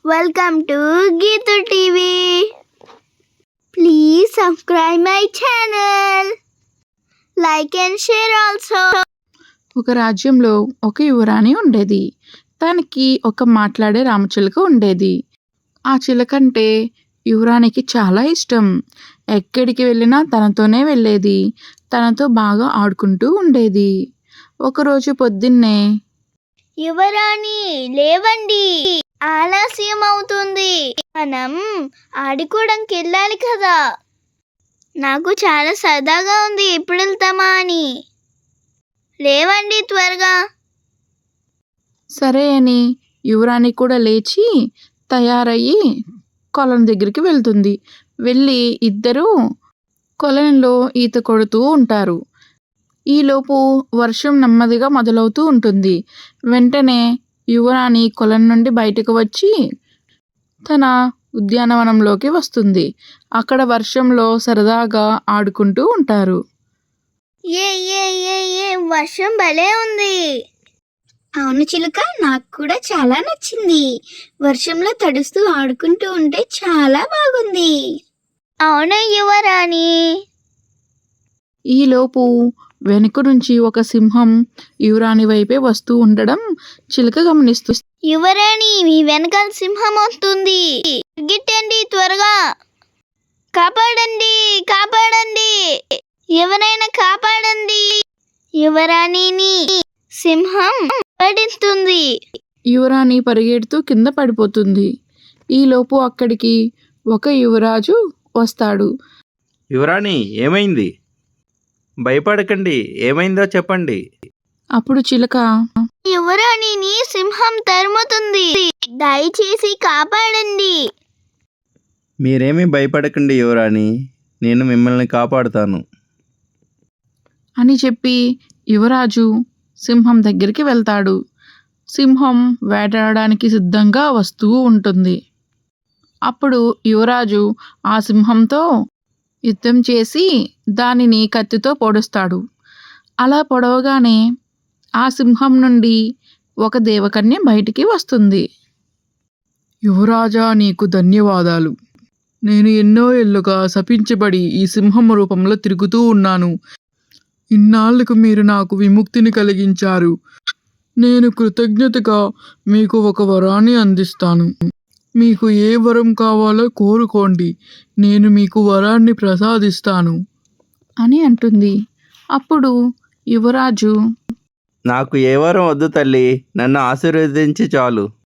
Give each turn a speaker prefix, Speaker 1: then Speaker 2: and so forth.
Speaker 1: Welcome to Geetu TV. Please subscribe my channel. Like and share also.
Speaker 2: ఒక రాజ్యంలో ఒక యువరాణి ఉండేది. తనకి ఒక మాట్లాడే రామచిలుక ఉండేది. ఆ చిలకంటే యువరాణికి చాలా ఇష్టం. ఎక్కడికి వెళ్ళినా తనతోనే వెళ్ళేది. తనతో బాగా ఆడుకుంటూ ఉండేది. ఒకరోజు పొద్దున్నే,
Speaker 1: యువరాణి లేవండి, ఆలస్యం అవుతుంది, మనం ఆడుకోవడానికి వెళ్ళాలి కదా, నాకు చాలా సరదాగా ఉంది, ఎప్పుడు వెళ్తామా అని, లేవండి త్వరగా.
Speaker 2: సరే అని యువరాణి కూడా లేచి తయారయ్యి కొలను దగ్గరికి వెళ్తుంది. వెళ్ళి ఇద్దరూ కొలనులో ఈత కొడుతూ ఉంటారు. ఈలోపు వర్షం నెమ్మదిగా మొదలవుతూ ఉంటుంది. వెంటనే యువరాణి కొలను నుండి బయటకు వచ్చి తన ఉద్యానవనంలోకి వస్తుంది. అక్కడ వర్షంలో సరదాగా ఆడుకుంటూ ఉంటారు.
Speaker 1: ఏ ఏ ఏ ఏ వర్షం భలే ఉంది. అవును చిలుక, నాకు కూడా చాలా నచ్చింది. వర్షంలో తడుస్తూ ఆడుకుంటూ ఉంటే చాలా బాగుంది. అవును యువరాణి.
Speaker 2: ఈలోపు వెనుక నుంచి ఒక సింహం యువరాణి వైపే వస్తూ ఉండడం చిలుక గమనిస్తూ,
Speaker 1: యువరాణి, మీ వెనకాల సింహం వస్తుంది, గిట్టండి త్వరగా, కాపాడండి కాపాడండి, ఎవరైనా కాపాడండి, యువరాణిని సింహం పడిస్తుంది.
Speaker 2: యువరాణి పరిగెడుతూ కింద పడిపోతుంది. ఈలోపు అక్కడికి ఒక యువరాజు వస్తాడు.
Speaker 3: యువరాణి, ఏమైంది? భయపడకండి, ఏమైందో చెప్పండి.
Speaker 2: అప్పుడు చిలుక,
Speaker 1: యువరాణిని సింహం తరుముతుంది, దయచేసి కాపాడండి.
Speaker 3: మీరేమీ భయపడకండి యువరాణి, నేను మిమ్మల్ని కాపాడుతాను
Speaker 2: అని చెప్పి యువరాజు సింహం దగ్గరికి వెళ్తాడు. సింహం వేటాడడానికి సిద్ధంగా వస్తూ ఉంటుంది. అప్పుడు యువరాజు ఆ సింహంతో యుద్ధం చేసి దానిని కత్తితో పొడుస్తాడు. అలా పొడవగానే ఆ సింహం నుండి ఒక దేవకన్య బయటికి వస్తుంది. యువరాజా, నీకు ధన్యవాదాలు. నేను ఎన్నో ఏళ్లుగా శపించబడి ఈ సింహం రూపంలో తిరుగుతూ ఉన్నాను. ఇన్నాళ్లకు మీరు నాకు విముక్తిని కలిగించారు. నేను కృతజ్ఞతగా మీకు ఒక వరాన్ని అందిస్తాను. మీకు ఏ వరం కావాలో కోరుకోండి, నేను మీకు వరాన్ని ప్రసాదిస్తాను అని అంటుంది. అప్పుడు యువరాజు,
Speaker 3: నాకు ఏ వరం వద్దు తల్లి, నన్ను ఆశీర్వదించి చాలు.